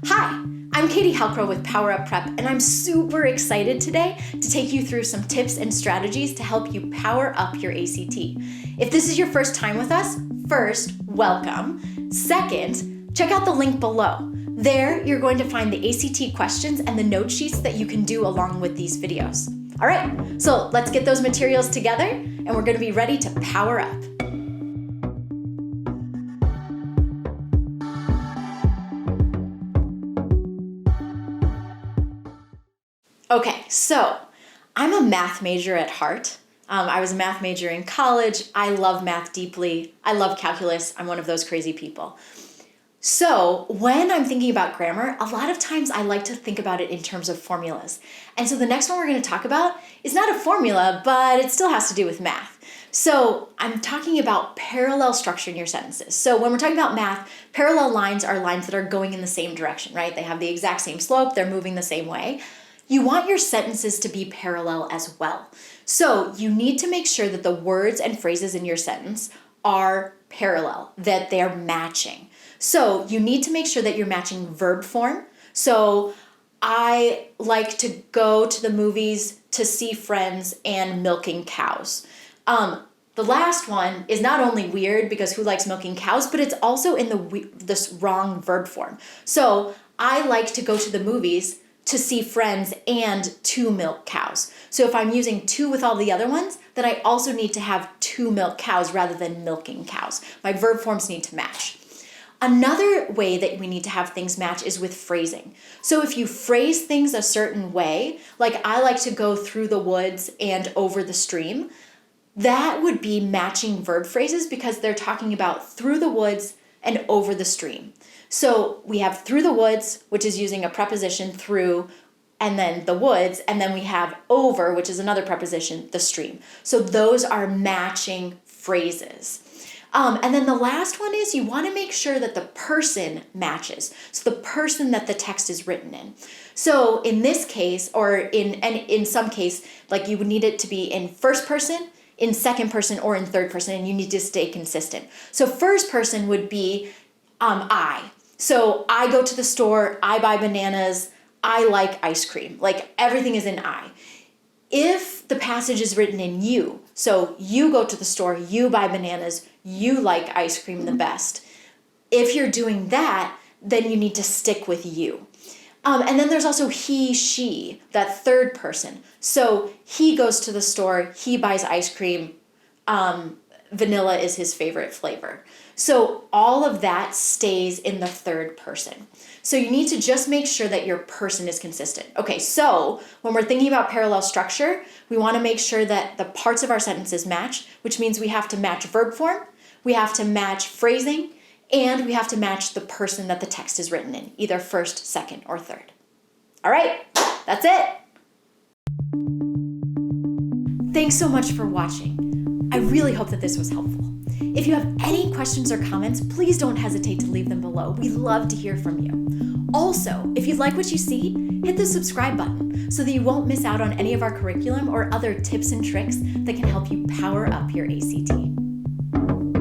Hi, I'm Katie Halcrow with Power Up Prep, and I'm super excited today to take you through some tips and strategies to help you power up your ACT. If this is your first time with us, first, welcome. Second, check out the link below. There, you're going to find the ACT questions and the note sheets that you can do along with these videos. All right, so let's get those materials together, and we're going to be ready to power up. Okay, so I'm a math major at heart. I was a math major in college. I love math deeply. I love calculus. I'm one of those crazy people. So when I'm thinking about grammar, a lot of times I like to think about it in terms of formulas. And so the next one we're going to talk about is not a formula, but it still has to do with math. So I'm talking about parallel structure in your sentences. So when we're talking about math, parallel lines are lines that are going in the same direction, right? They have the exact same slope. They're moving the same way. You want your sentences to be parallel as well. So you need to make sure that the words and phrases in your sentence are parallel, that they're matching. So you need to make sure that you're matching verb form. So I like to go to the movies to see friends and milking cows. The last one is not only weird because who likes milking cows, but it's also in this wrong verb form. So I like to go to the movies to see friends and to milk cows. So if I'm using to with all the other ones, then I also need to have to milk cows rather than milking cows. My verb forms need to match. Another way that we need to have things match is with phrasing. So if you phrase things a certain way, like I like to go through the woods and over the stream, that would be matching verb phrases because they're talking about through the woods and over the stream. So we have through the woods, which is using a preposition through, and then the woods, and then we have over, which is another preposition, the stream. So those are matching phrases. And then the last one is you want to make sure that the person matches. So the person that the text is written in. So in this case, or in some case, like you would need it to be in first person, in second person, or in third person, and you need to stay consistent. So first person would be I. So I go to the store, I buy bananas, I like ice cream. Like everything is in I. If the passage is written in you, so you go to the store, you buy bananas, you like ice cream the best. If you're doing that, then you need to stick with you. And then there's also he, she, that third person. So he goes to the store, he buys ice cream, vanilla is his favorite flavor. So all of that stays in the third person. So you need to just make sure that your person is consistent. Okay, so when we're thinking about parallel structure, we want to make sure that the parts of our sentences match, which means we have to match verb form, we have to match phrasing, and we have to match the person that the text is written in, either first, second, or third. All right, that's it. Thanks so much for watching. I really hope that this was helpful. If you have any questions or comments, please don't hesitate to leave them below. We love to hear from you. Also, if you like what you see, hit the subscribe button so that you won't miss out on any of our curriculum or other tips and tricks that can help you power up your ACT.